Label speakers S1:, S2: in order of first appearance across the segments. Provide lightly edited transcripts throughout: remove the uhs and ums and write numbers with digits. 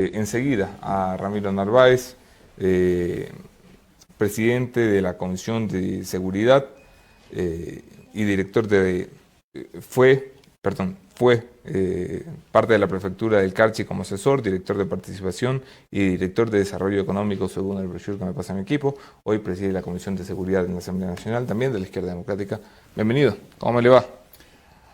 S1: Enseguida a Ramiro Narváez, presidente de la Comisión de Seguridad y director de... fue parte de la Prefectura del Carchi como asesor, director de participación y director de desarrollo económico según el brochure que me pasa mi equipo. Hoy preside la Comisión de Seguridad en la Asamblea Nacional, también de la Izquierda Democrática. Bienvenido, ¿cómo me le va?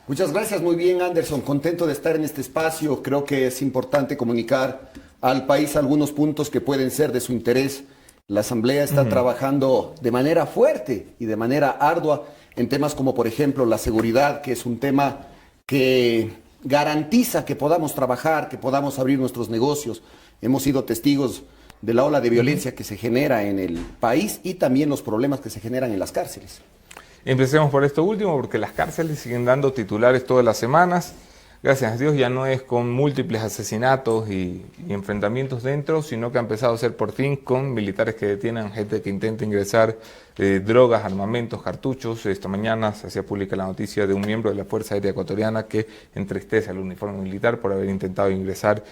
S2: Muchas gracias, muy bien, Anderson, contento de estar en este espacio. Creo que es importante comunicar al país algunos puntos que pueden ser de su interés. La Asamblea está trabajando de manera fuerte y de manera ardua en temas como, por ejemplo, la seguridad, que es un tema que garantiza que podamos trabajar, que podamos abrir nuestros negocios. Hemos sido testigos de la ola de violencia que se genera en el país y también los problemas que se generan en las cárceles.
S1: Empecemos por esto último, porque las cárceles siguen dando titulares todas las semanas. Gracias a Dios ya no es con múltiples asesinatos y enfrentamientos dentro, sino que ha empezado a ser por fin con militares que detienen gente que intenta ingresar drogas, armamentos, cartuchos. Esta mañana se hacía pública la noticia de un miembro de la Fuerza Aérea Ecuatoriana que entristece al uniforme militar por haber intentado ingresar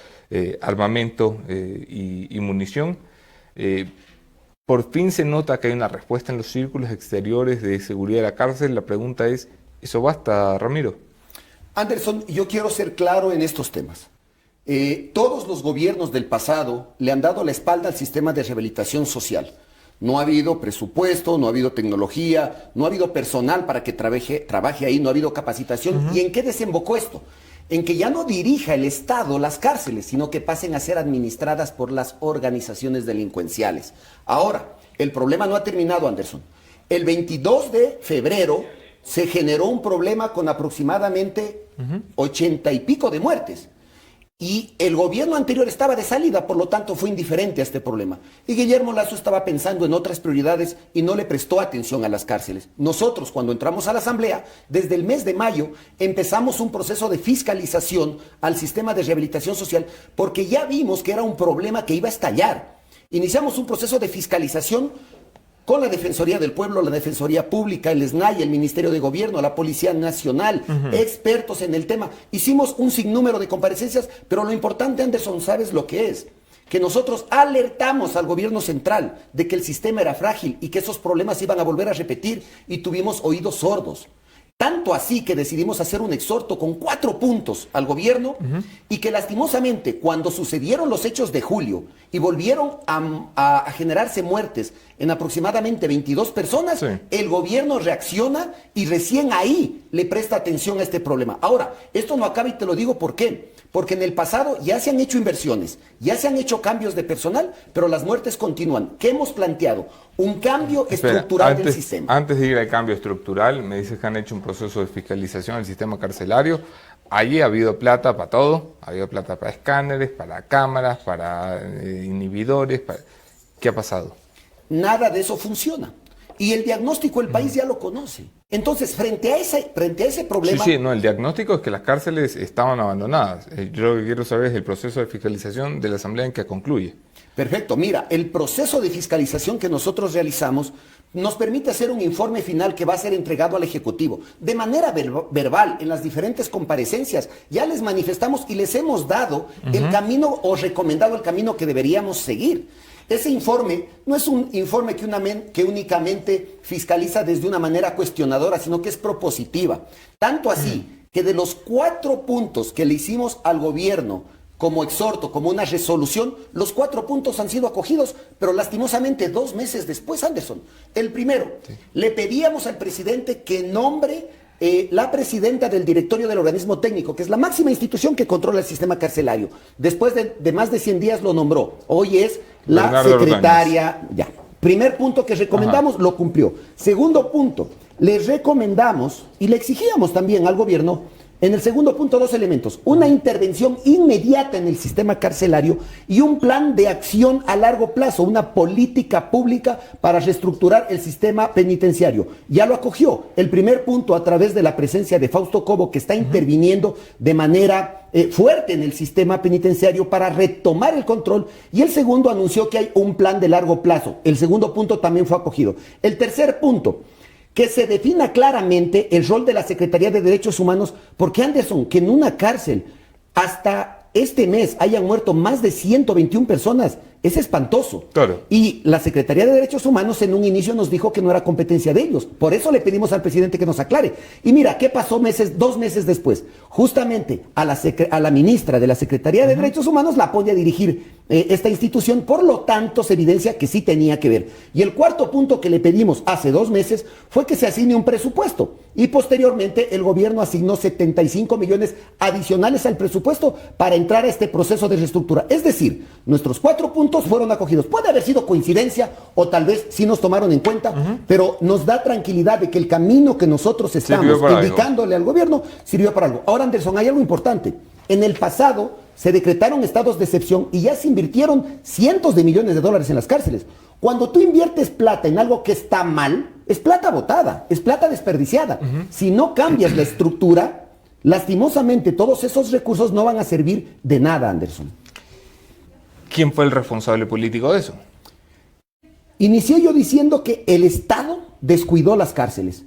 S1: armamento y munición. Por fin se nota que hay una respuesta en los círculos exteriores de seguridad de la cárcel. La pregunta es, ¿eso basta, Ramiro?
S2: Anderson, yo quiero ser claro en estos temas. Todos los gobiernos del pasado le han dado la espalda al sistema de rehabilitación social. No ha habido presupuesto, no ha habido tecnología, no ha habido personal para que trabaje ahí, no ha habido capacitación. ¿Y en qué desembocó esto? En que ya no dirija el Estado las cárceles, sino que pasen a ser administradas por las organizaciones delincuenciales. Ahora, el problema no ha terminado, Anderson. El 22 de febrero se generó un problema con aproximadamente 80 y pico de muertes. Y el gobierno anterior estaba de salida, por lo tanto fue indiferente a este problema. Y Guillermo Lasso estaba pensando en otras prioridades y no le prestó atención a las cárceles. Nosotros, cuando entramos a la Asamblea, desde el mes de mayo, empezamos un proceso de fiscalización al sistema de rehabilitación social porque ya vimos que era un problema que iba a estallar. Iniciamos un proceso de fiscalización con la Defensoría del Pueblo, la Defensoría Pública, el SNAI, el Ministerio de Gobierno, la Policía Nacional, expertos en el tema. Hicimos un sinnúmero de comparecencias, pero lo importante, Anderson, ¿sabes lo que es? Que nosotros alertamos al gobierno central de que el sistema era frágil y que esos problemas iban a volver a repetir y tuvimos oídos sordos. Tanto así que decidimos hacer un exhorto con 4 puntos al gobierno y que lastimosamente cuando sucedieron los hechos de julio y volvieron a generarse muertes en aproximadamente 22 personas, el gobierno reacciona y recién ahí le presta atención a este problema. Ahora, esto no acaba y te lo digo ¿por qué? Porque en el pasado ya se han hecho inversiones, ya se han hecho cambios de personal, pero las muertes continúan. ¿Qué hemos planteado? Un cambio estructural del sistema.
S1: Antes de ir al cambio estructural, me dices que han hecho un proceso de fiscalización del sistema carcelario. Allí ha habido plata para todo, ha habido plata para escáneres, para cámaras, para inhibidores. ¿Qué ha pasado?
S2: Nada de eso funciona. Y el diagnóstico el país ya lo conoce. Entonces, frente a ese problema...
S1: Sí, no, el diagnóstico es que las cárceles estaban abandonadas. Yo lo que quiero saber es el proceso de fiscalización de la Asamblea en que concluye.
S2: Perfecto, mira, el proceso de fiscalización que nosotros realizamos nos permite hacer un informe final que va a ser entregado al Ejecutivo. De manera verbal, en las diferentes comparecencias, ya les manifestamos y les hemos dado el camino o recomendado el camino que deberíamos seguir. Ese informe no es un informe que únicamente fiscaliza desde una manera cuestionadora, sino que es propositiva. Tanto así que de los 4 puntos que le hicimos al gobierno como exhorto, como una resolución, los 4 puntos han sido acogidos, pero lastimosamente 2 meses después, Anderson. El primero, le pedíamos al presidente que nombre la presidenta del directorio del organismo técnico, que es la máxima institución que controla el sistema carcelario. Después de más de 100 días lo nombró. Hoy es la
S1: Bernardo
S2: secretaria.
S1: Ordóñez.
S2: Ya. Primer punto que recomendamos, lo cumplió. Segundo punto, le recomendamos y le exigíamos también al gobierno, en el segundo punto, 2 elementos. Una intervención inmediata en el sistema carcelario y un plan de acción a largo plazo, una política pública para reestructurar el sistema penitenciario. Ya lo acogió. El primer punto a través de la presencia de Fausto Cobo, que está interviniendo de manera fuerte en el sistema penitenciario para retomar el control. Y el segundo anunció que hay un plan de largo plazo. El segundo punto también fue acogido. El tercer punto, que se defina claramente el rol de la Secretaría de Derechos Humanos, porque Anderson, que en una cárcel hasta este mes hayan muerto más de 121 personas, es espantoso.
S1: Claro.
S2: Y la Secretaría de Derechos Humanos en un inicio nos dijo que no era competencia de ellos. Por eso le pedimos al presidente que nos aclare. Y mira, ¿qué pasó 2 meses después? Justamente a la ministra de la Secretaría de Derechos Humanos la pone a dirigir esta institución, por lo tanto se evidencia que sí tenía que ver. Y el cuarto punto que le pedimos hace 2 meses fue que se asigne un presupuesto. Y posteriormente el gobierno asignó 75 millones adicionales al presupuesto para entrar a este proceso de reestructura. Es decir, nuestros 4 puntos fueron acogidos. Puede haber sido coincidencia o tal vez sí nos tomaron en cuenta, pero nos da tranquilidad de que el camino que nosotros estamos indicándole al gobierno sirvió para algo. Ahora, Anderson, hay algo importante. En el pasado se decretaron estados de excepción y ya se invirtieron cientos de millones de dólares en las cárceles. Cuando tú inviertes plata en algo que está mal, es plata botada, es plata desperdiciada. Si no cambias la estructura, lastimosamente todos esos recursos no van a servir de nada, Anderson.
S1: ¿Quién fue el responsable político de eso?
S2: Inicié yo diciendo que el Estado descuidó las cárceles.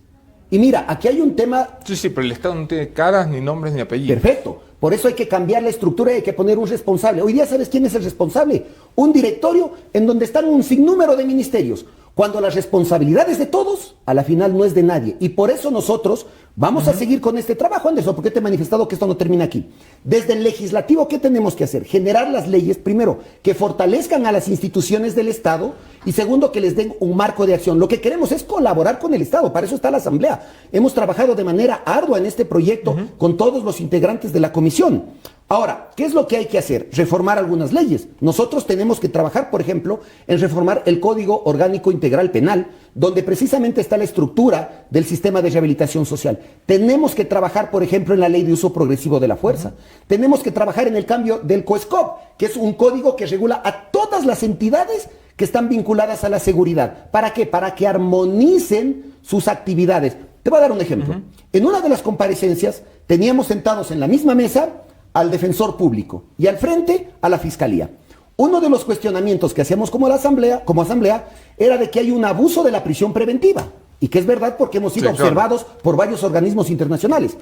S2: Y mira, aquí hay un tema...
S1: Sí, pero el Estado no tiene caras, ni nombres, ni apellidos.
S2: Perfecto. Por eso hay que cambiar la estructura y hay que poner un responsable. Hoy día, ¿sabes quién es el responsable? Un directorio en donde están un sinnúmero de ministerios. Cuando las responsabilidades de todos, a la final no es de nadie. Y por eso nosotros vamos a seguir con este trabajo, Anderson, porque te he manifestado que esto no termina aquí. Desde el legislativo, ¿qué tenemos que hacer? Generar las leyes, primero, que fortalezcan a las instituciones del Estado y segundo, que les den un marco de acción. Lo que queremos es colaborar con el Estado, para eso está la Asamblea. Hemos trabajado de manera ardua en este proyecto con todos los integrantes de la comisión. Ahora, ¿qué es lo que hay que hacer? Reformar algunas leyes. Nosotros tenemos que trabajar, por ejemplo, en reformar el Código Orgánico Integral Penal, donde precisamente está la estructura del sistema de rehabilitación social. Tenemos que trabajar, por ejemplo, en la Ley de Uso Progresivo de la Fuerza. Tenemos que trabajar en el cambio del COESCOP, que es un código que regula a todas las entidades que están vinculadas a la seguridad. ¿Para qué? Para que armonicen sus actividades. Te voy a dar un ejemplo. En una de las comparecencias teníamos sentados en la misma mesa al defensor público y al frente a la fiscalía. Uno de los cuestionamientos que hacíamos como asamblea era de que hay un abuso de la prisión preventiva y que es verdad porque hemos sido observados por varios organismos internacionales.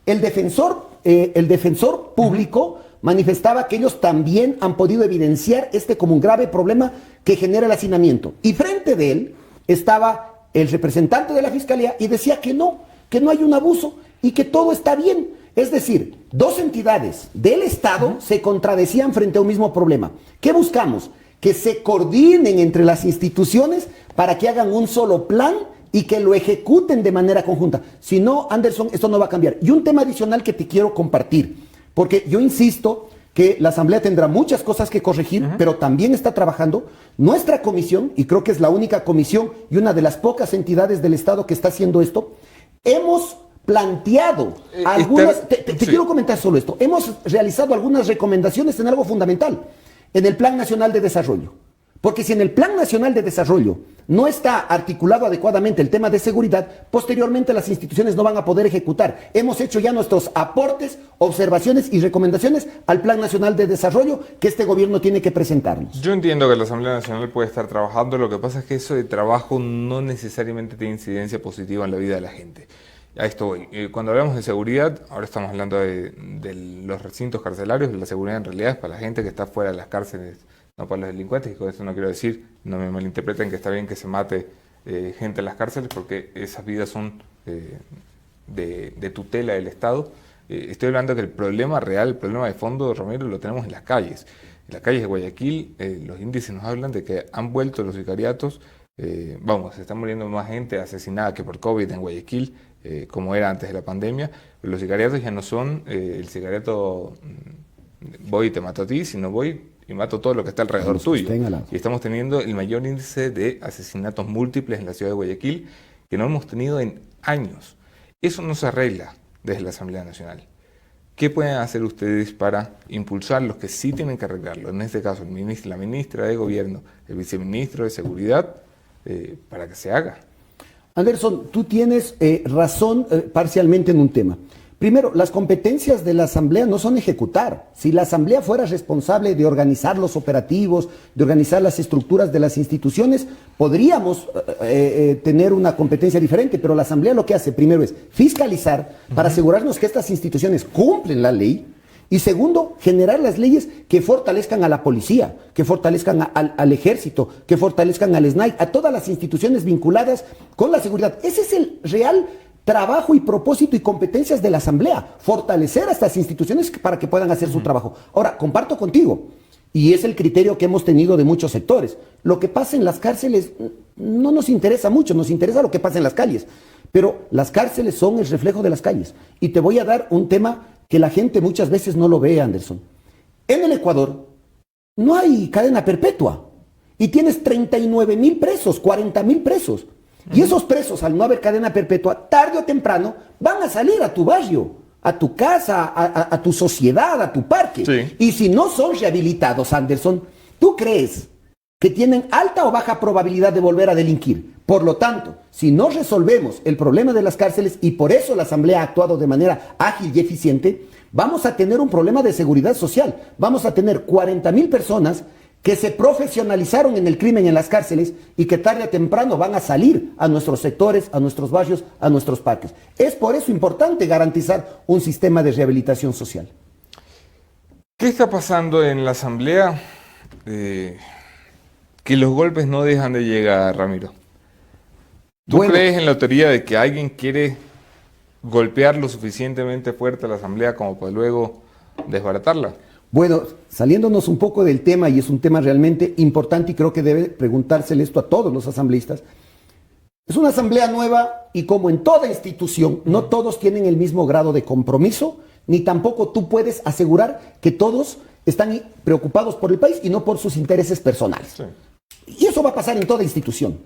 S2: El defensor público manifestaba que ellos también han podido evidenciar como un grave problema que genera el hacinamiento. Y frente de él estaba el representante de la fiscalía y decía que no hay un abuso y que todo está bien. Es decir, 2 entidades del Estado se contradecían frente a un mismo problema. ¿Qué buscamos? Que se coordinen entre las instituciones para que hagan un solo plan y que lo ejecuten de manera conjunta. Si no, Anderson, esto no va a cambiar. Y un tema adicional que te quiero compartir, porque yo insisto que la Asamblea tendrá muchas cosas que corregir, pero también está trabajando nuestra comisión, y creo que es la única comisión y una de las pocas entidades del Estado que está haciendo esto. Hemos planteado algunas, quiero comentar solo esto, hemos realizado algunas recomendaciones en algo fundamental, en el Plan Nacional de Desarrollo. Porque si en el Plan Nacional de Desarrollo no está articulado adecuadamente el tema de seguridad, posteriormente las instituciones no van a poder ejecutar. Hemos hecho ya nuestros aportes, observaciones y recomendaciones al Plan Nacional de Desarrollo que este gobierno tiene que presentarnos.
S1: Yo entiendo que la Asamblea Nacional puede estar trabajando, lo que pasa es que eso de trabajo no necesariamente tiene incidencia positiva en la vida de la gente. A esto voy. Cuando hablamos de seguridad, ahora estamos hablando de los recintos carcelarios, la seguridad en realidad es para la gente que está fuera de las cárceles, no para los delincuentes, y con eso no quiero decir, no me malinterpreten, que está bien que se mate gente en las cárceles, porque esas vidas son de tutela del Estado. Estoy hablando que el problema real, el problema de fondo, Ramiro, lo tenemos en las calles. En las calles de Guayaquil, los índices nos hablan de que han vuelto los sicariatos, se está muriendo más gente asesinada que por COVID en Guayaquil, como era antes de la pandemia, pero los sicariatos ya no son el sicariato voy y te mato a ti, sino voy y mato todo lo que está alrededor tuyo. Y estamos teniendo el mayor índice de asesinatos múltiples en la ciudad de Guayaquil que no hemos tenido en años. Eso no se arregla desde la Asamblea Nacional. ¿Qué pueden hacer ustedes para impulsar los que sí tienen que arreglarlo? En este caso, la ministra de Gobierno, el viceministro de Seguridad, para que se haga.
S2: Anderson, tú tienes razón parcialmente en un tema. Primero, las competencias de la Asamblea no son ejecutar. Si la Asamblea fuera responsable de organizar los operativos, de organizar las estructuras de las instituciones, podríamos tener una competencia diferente, pero la Asamblea lo que hace primero es fiscalizar para asegurarnos que estas instituciones cumplen la ley Y segundo, generar las leyes que fortalezcan a la policía, que fortalezcan al ejército, que fortalezcan al SNAI, a todas las instituciones vinculadas con la seguridad. Ese es el real trabajo y propósito y competencias de la Asamblea, fortalecer a estas instituciones para que puedan hacer su trabajo. Ahora, comparto contigo, y es el criterio que hemos tenido de muchos sectores. Lo que pasa en las cárceles no nos interesa mucho, nos interesa lo que pasa en las calles. Pero las cárceles son el reflejo de las calles. Y te voy a dar un tema que la gente muchas veces no lo ve, Anderson. En el Ecuador no hay cadena perpetua. Y tienes 39,000 presos, 40,000 presos. Y esos presos, al no haber cadena perpetua, tarde o temprano van a salir a tu barrio, a tu casa, a tu sociedad, a tu parque.
S1: Sí.
S2: Y si no son rehabilitados, Anderson, ¿tú crees que tienen alta o baja probabilidad de volver a delinquir? Por lo tanto, si no resolvemos el problema de las cárceles, y por eso la Asamblea ha actuado de manera ágil y eficiente, vamos a tener un problema de seguridad social. Vamos a tener 40,000 personas que se profesionalizaron en el crimen en las cárceles y que tarde o temprano van a salir a nuestros sectores, a nuestros barrios, a nuestros parques. Es por eso importante garantizar un sistema de rehabilitación social.
S1: ¿Qué está pasando en la Asamblea? Que los golpes no dejan de llegar, Ramiro. ¿Tú crees en la teoría de que alguien quiere golpear lo suficientemente fuerte a la Asamblea como para luego desbaratarla?
S2: Bueno, saliéndonos un poco del tema, y es un tema realmente importante y creo que debe preguntársele esto a todos los asambleístas. Es una asamblea nueva y como en toda institución, no todos tienen el mismo grado de compromiso, ni tampoco tú puedes asegurar que todos están preocupados por el país y no por sus intereses personales.
S1: Sí.
S2: Y eso va a pasar en toda institución.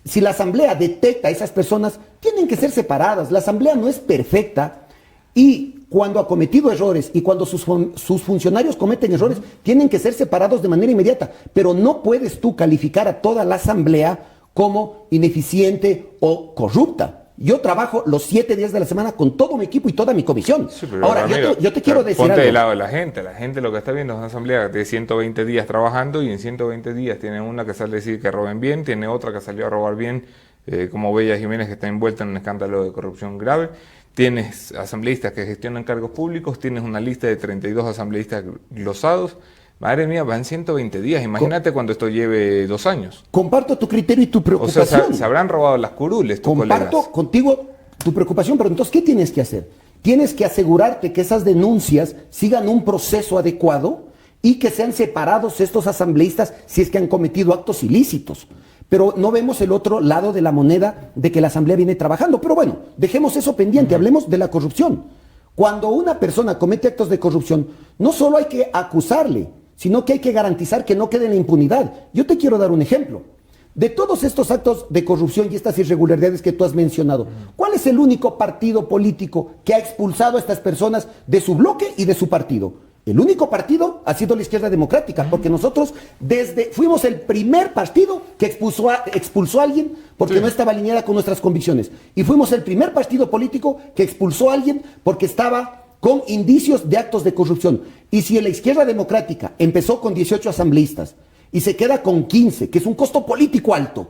S2: Si la asamblea detecta a esas personas, tienen que ser separadas. La asamblea no es perfecta y cuando ha cometido errores y cuando sus funcionarios cometen errores, tienen que ser separados de manera inmediata. Pero no puedes tú calificar a toda la asamblea como ineficiente o corrupta. Yo trabajo los 7 días de la semana con todo mi equipo y toda mi comisión.
S1: Sí, pero
S2: ahora,
S1: Ramiro,
S2: yo te quiero decir
S1: ponte
S2: algo.
S1: del lado de la gente. La gente lo que está viendo es una asamblea de 120 días trabajando y en 120 días tiene una que sale a decir que roben bien, tiene otra que salió a robar bien, como Bella Jiménez, que está envuelta en un escándalo de corrupción grave. Tienes asambleístas que gestionan cargos públicos, tienes una lista de 32 asambleístas glosados. Madre mía, van 120 días. Imagínate cuando esto lleve 2 años.
S2: Comparto tu criterio y tu
S1: O
S2: preocupación.
S1: sea, se habrán robado las curules tus
S2: Comparto
S1: colegas.
S2: contigo tu preocupación, pero entonces, ¿qué tienes que hacer? Tienes que asegurarte que esas denuncias sigan un proceso adecuado y que sean separados estos asambleístas si es que han cometido actos ilícitos. Pero no vemos el otro lado de la moneda de que la asamblea viene trabajando. Pero bueno, dejemos eso pendiente, hablemos de la corrupción. Cuando una persona comete actos de corrupción, no solo hay que acusarle, sino que hay que garantizar que no quede en la impunidad. Yo te quiero dar un ejemplo. De todos estos actos de corrupción y estas irregularidades que tú has mencionado, ¿cuál es el único partido político que ha expulsado a estas personas de su bloque y de su partido? El único partido ha sido la Izquierda Democrática, porque nosotros fuimos el primer partido que expulsó a alguien porque no estaba alineada con nuestras convicciones. Y fuimos el primer partido político que expulsó a alguien porque estaba con indicios de actos de corrupción. Y si la Izquierda Democrática empezó con 18 asambleístas y se queda con 15, que es un costo político alto,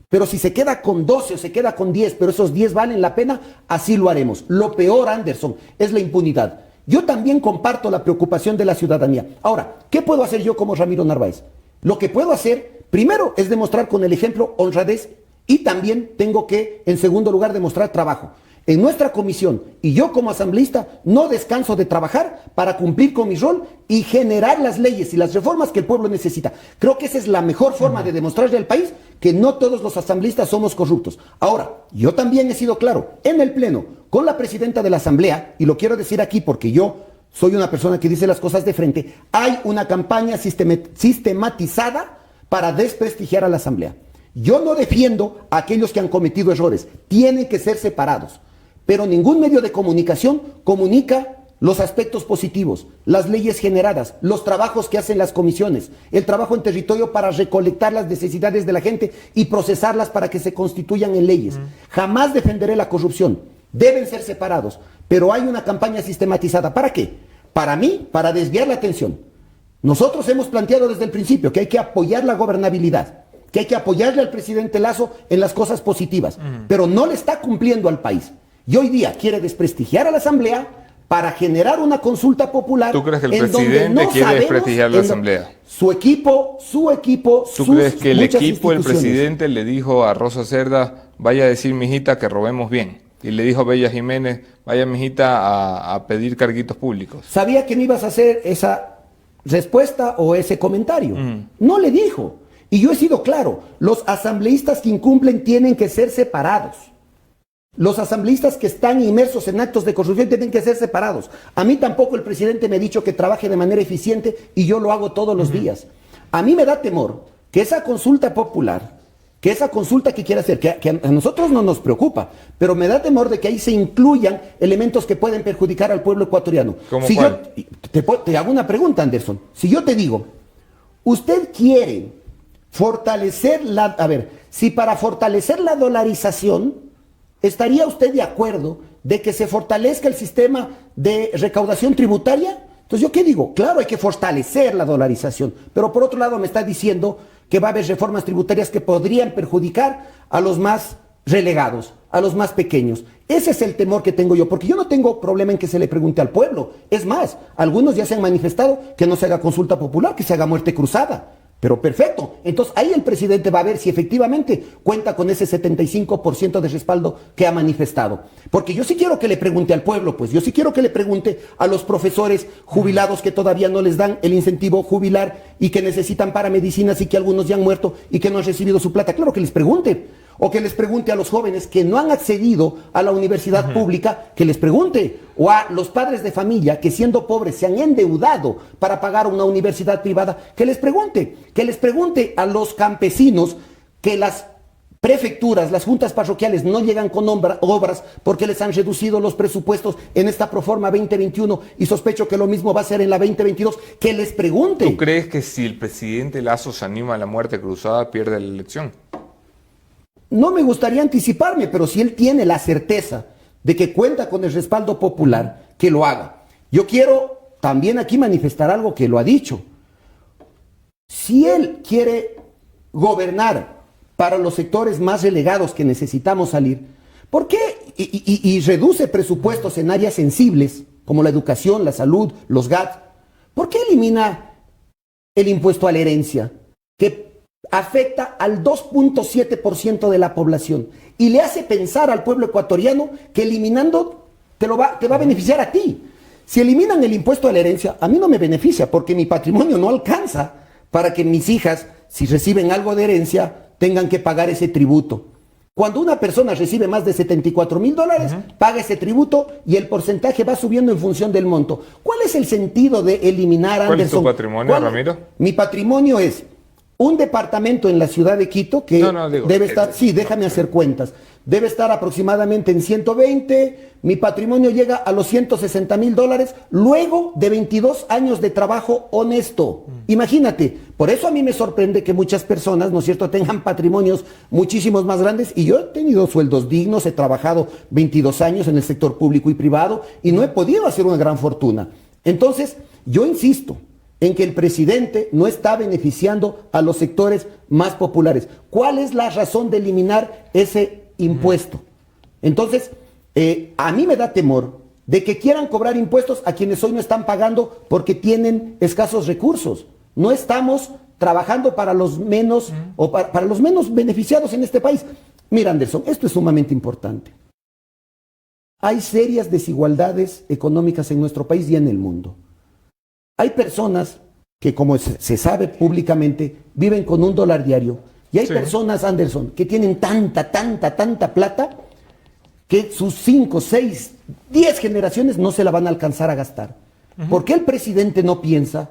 S2: pero si se queda con 12 o se queda con 10, pero esos 10 valen la pena, así lo haremos. Lo peor, Anderson, es la impunidad. Yo también comparto la preocupación de la ciudadanía. Ahora, ¿qué puedo hacer yo como Ramiro Narváez? Lo que puedo hacer, primero, es demostrar con el ejemplo honradez y también tengo que, en segundo lugar, demostrar trabajo. En nuestra comisión y yo como asambleísta no descanso de trabajar para cumplir con mi rol y generar las leyes y las reformas que el pueblo necesita. Creo que esa es la mejor forma de demostrarle al país que no todos los asambleístas somos corruptos. Ahora, yo también he sido claro en el Pleno con la presidenta de la Asamblea, y lo quiero decir aquí porque yo soy una persona que dice las cosas de frente, hay una campaña sistematizada para desprestigiar a la Asamblea. Yo no defiendo a aquellos que han cometido errores, tienen que ser separados. Pero ningún medio de comunicación comunica los aspectos positivos, las leyes generadas, los trabajos que hacen las comisiones, el trabajo en territorio para recolectar las necesidades de la gente y procesarlas para que se constituyan en leyes. Jamás defenderé la corrupción, deben ser separados, pero hay una campaña sistematizada. ¿Para qué? Para mí, para desviar la atención. Nosotros hemos planteado desde el principio que hay que apoyar la gobernabilidad, que hay que apoyarle al presidente Lasso en las cosas positivas, pero no le está cumpliendo al país. Y hoy día quiere desprestigiar a la Asamblea para generar una consulta popular.
S1: ¿Tú crees que el
S2: en donde
S1: presidente
S2: no
S1: quiere
S2: sabemos
S1: desprestigiar la Asamblea?
S2: Su equipo,
S1: ¿Tú crees que el
S2: muchas
S1: equipo del
S2: instituciones.
S1: presidente le dijo a Rosa Cerda, vaya a decir, mijita, que robemos bien? Y le dijo a Bella Jiménez, vaya, mijita, a pedir carguitos públicos.
S2: ¿Sabía que me ibas a hacer esa respuesta o ese comentario? No le dijo. Y yo he sido claro, los asambleístas que incumplen tienen que ser separados. Los asambleístas que están inmersos en actos de corrupción tienen que ser separados. A mí tampoco el presidente me ha dicho que trabaje de manera eficiente y yo lo hago todos los días. A mí me da temor que esa consulta popular, que esa consulta que quiere hacer, que a nosotros no nos preocupa, pero me da temor de que ahí se incluyan elementos que pueden perjudicar al pueblo ecuatoriano.
S1: ¿Cómo
S2: Si
S1: cuál?
S2: te hago una pregunta, Anderson. Si yo te digo, usted quiere fortalecer si para fortalecer la dolarización, ¿estaría usted de acuerdo de que se fortalezca el sistema de recaudación tributaria? Entonces, ¿yo qué digo? Claro, hay que fortalecer la dolarización, pero por otro lado me está diciendo que va a haber reformas tributarias que podrían perjudicar a los más relegados, a los más pequeños. Ese es el temor que tengo yo, porque yo no tengo problema en que se le pregunte al pueblo. Es más, algunos ya se han manifestado que no se haga consulta popular, que se haga muerte cruzada. Pero perfecto, entonces ahí el presidente va a ver si efectivamente cuenta con ese 75% de respaldo que ha manifestado. Porque yo sí quiero que le pregunte al pueblo, pues yo sí quiero que le pregunte a los profesores jubilados que todavía no les dan el incentivo jubilar y que necesitan para medicinas y que algunos ya han muerto y que no han recibido su plata. Claro que les pregunte. O que les pregunte a los jóvenes que no han accedido a la universidad pública, que les pregunte. O a los padres de familia que siendo pobres se han endeudado para pagar una universidad privada, que les pregunte. Que les pregunte a los campesinos que las prefecturas, las juntas parroquiales no llegan con obras porque les han reducido los presupuestos en esta Proforma 2021 y sospecho que lo mismo va a ser en la 2022. Que les pregunte.
S1: ¿Tú crees que si el presidente Lasso se anima a la muerte cruzada, pierde la elección?
S2: No me gustaría anticiparme, pero si él tiene la certeza de que cuenta con el respaldo popular, que lo haga. Yo quiero también aquí manifestar algo que lo ha dicho. Si él quiere gobernar para los sectores más relegados que necesitamos salir, ¿por qué? Y reduce presupuestos en áreas sensibles, como la educación, la salud, los GAT. ¿Por qué elimina el impuesto a la herencia? Que afecta al 2.7% de la población y le hace pensar al pueblo ecuatoriano que eliminando te va a beneficiar a ti. Si eliminan el impuesto a la herencia, a mí no me beneficia porque mi patrimonio no alcanza para que mis hijas, si reciben algo de herencia, tengan que pagar ese tributo. Cuando una persona recibe más de $74,000, paga ese tributo y el porcentaje va subiendo en función del monto. ¿Cuál es el sentido de eliminar, Anderson?
S1: ¿Cuál es tu patrimonio, Ramiro?
S2: Mi patrimonio es un departamento en la ciudad de Quito que debe estar, sí, déjame hacer cuentas, debe estar aproximadamente en 120, mi patrimonio llega a los $160,000 luego de 22 años de trabajo honesto. Imagínate, por eso a mí me sorprende que muchas personas, ¿no es cierto?, tengan patrimonios muchísimos más grandes y yo he tenido sueldos dignos, he trabajado 22 años en el sector público y privado y no he podido hacer una gran fortuna. Entonces, yo insisto en que el presidente no está beneficiando a los sectores más populares. ¿Cuál es la razón de eliminar ese impuesto? Entonces, a mí me da temor de que quieran cobrar impuestos a quienes hoy no están pagando porque tienen escasos recursos. No estamos trabajando para los menos o para los menos beneficiados en este país. Mira, Anderson, esto es sumamente importante. Hay serias desigualdades económicas en nuestro país y en el mundo. Hay personas que, como se sabe públicamente, viven con $1 diario. Y hay personas, Anderson, que tienen tanta plata que sus 5, 6, 10 generaciones no se la van a alcanzar a gastar. ¿Por qué el presidente no piensa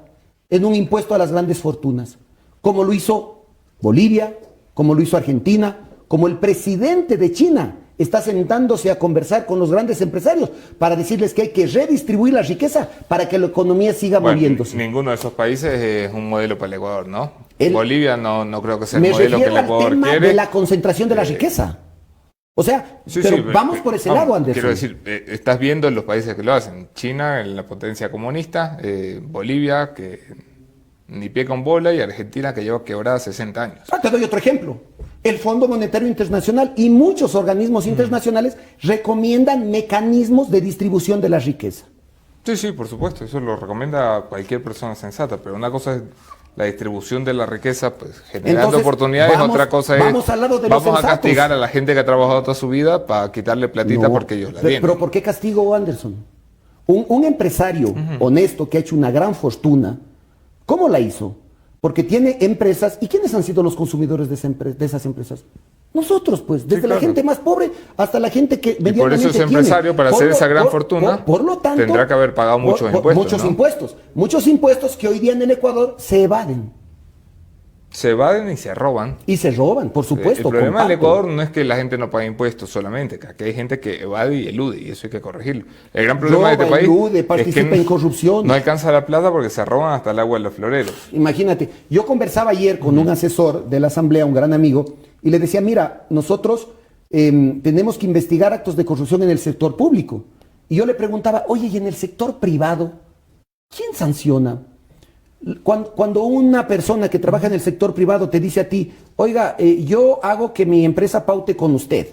S2: en un impuesto a las grandes fortunas? Como lo hizo Bolivia, como lo hizo Argentina, como el presidente de China está sentándose a conversar con los grandes empresarios para decirles que hay que redistribuir la riqueza para que la economía siga moviéndose.
S1: Ninguno de esos países es un modelo para el Ecuador, ¿no? Bolivia no creo que sea el
S2: me
S1: modelo que el
S2: refiero
S1: Ecuador
S2: al tema
S1: quiere.
S2: de la concentración de la riqueza. O sea, vamos por ese lado, Anderson.
S1: Quiero decir, estás viendo los países que lo hacen. China, en la potencia comunista, Bolivia, que ni pie con bola, y Argentina, que lleva quebrada 60 años.
S2: Te doy otro ejemplo. El Fondo Monetario Internacional y muchos organismos internacionales recomiendan mecanismos de distribución de la riqueza.
S1: Sí, sí, por supuesto, eso lo recomienda cualquier persona sensata, pero una cosa es la distribución de la riqueza, pues generando
S2: Entonces,
S1: oportunidades, otra cosa es
S2: vamos al lado de los
S1: vamos a
S2: sensatos.
S1: castigar a la gente que ha trabajado toda su vida para quitarle platita
S2: No,
S1: porque ellos la tienen.
S2: pero ¿por qué castigo, Anderson? Un empresario honesto que ha hecho una gran fortuna, ¿cómo la hizo? Porque tiene empresas. ¿Y quiénes han sido los consumidores de esas empresas? Nosotros, pues, desde la
S1: claro.
S2: gente más pobre hasta la gente que
S1: Y por eso ese empresario, para hacer esa gran fortuna,
S2: por lo tanto,
S1: tendrá que haber pagado muchos impuestos.
S2: Muchos impuestos que hoy día en el Ecuador se evaden.
S1: Se evaden y se roban.
S2: Y se roban, por supuesto.
S1: El problema del
S2: comparto.
S1: Ecuador no es que la gente no pague impuestos solamente, que aquí hay gente que evade y elude, y eso hay que corregirlo. El gran problema de este
S2: Roba,
S1: país
S2: elude,
S1: es
S2: participa
S1: que
S2: en corrupción.
S1: no alcanza la plata porque se roban hasta el agua de los floreros.
S2: Imagínate, yo conversaba ayer con un asesor de la Asamblea, un gran amigo, y le decía, mira, nosotros tenemos que investigar actos de corrupción en el sector público. Y yo le preguntaba, oye, ¿y en el sector privado quién sanciona? Cuando una persona que trabaja en el sector privado te dice a ti, oiga, yo hago que mi empresa paute con usted,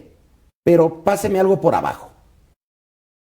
S2: pero páseme algo por abajo.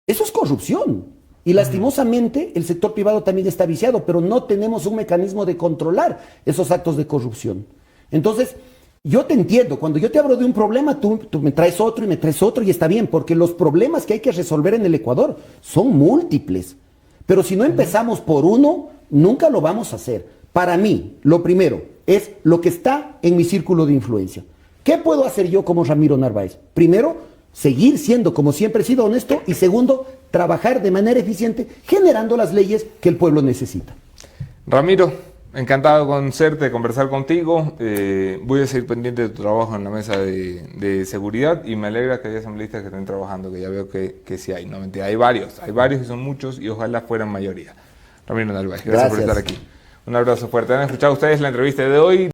S2: Eso es corrupción. Y lastimosamente el sector privado también está viciado, pero no tenemos un mecanismo de controlar esos actos de corrupción. Entonces, yo te entiendo, cuando yo te hablo de un problema, tú me traes otro y me traes otro y está bien, porque los problemas que hay que resolver en el Ecuador son múltiples. Pero si no empezamos por uno, nunca lo vamos a hacer. Para mí, lo primero es lo que está en mi círculo de influencia. ¿Qué puedo hacer yo como Ramiro Narváez? Primero, seguir siendo como siempre he sido honesto y segundo, trabajar de manera eficiente generando las leyes que el pueblo necesita.
S1: Ramiro, encantado de conocerte, de conversar contigo. Voy a seguir pendiente de tu trabajo en la mesa de seguridad y me alegra que haya asambleístas que estén trabajando, que ya veo que sí hay. No, mentira, hay varios y son muchos y ojalá fueran mayoría. Ramiro Narváez, gracias por estar aquí. Un abrazo fuerte. Han escuchado ustedes la entrevista de hoy.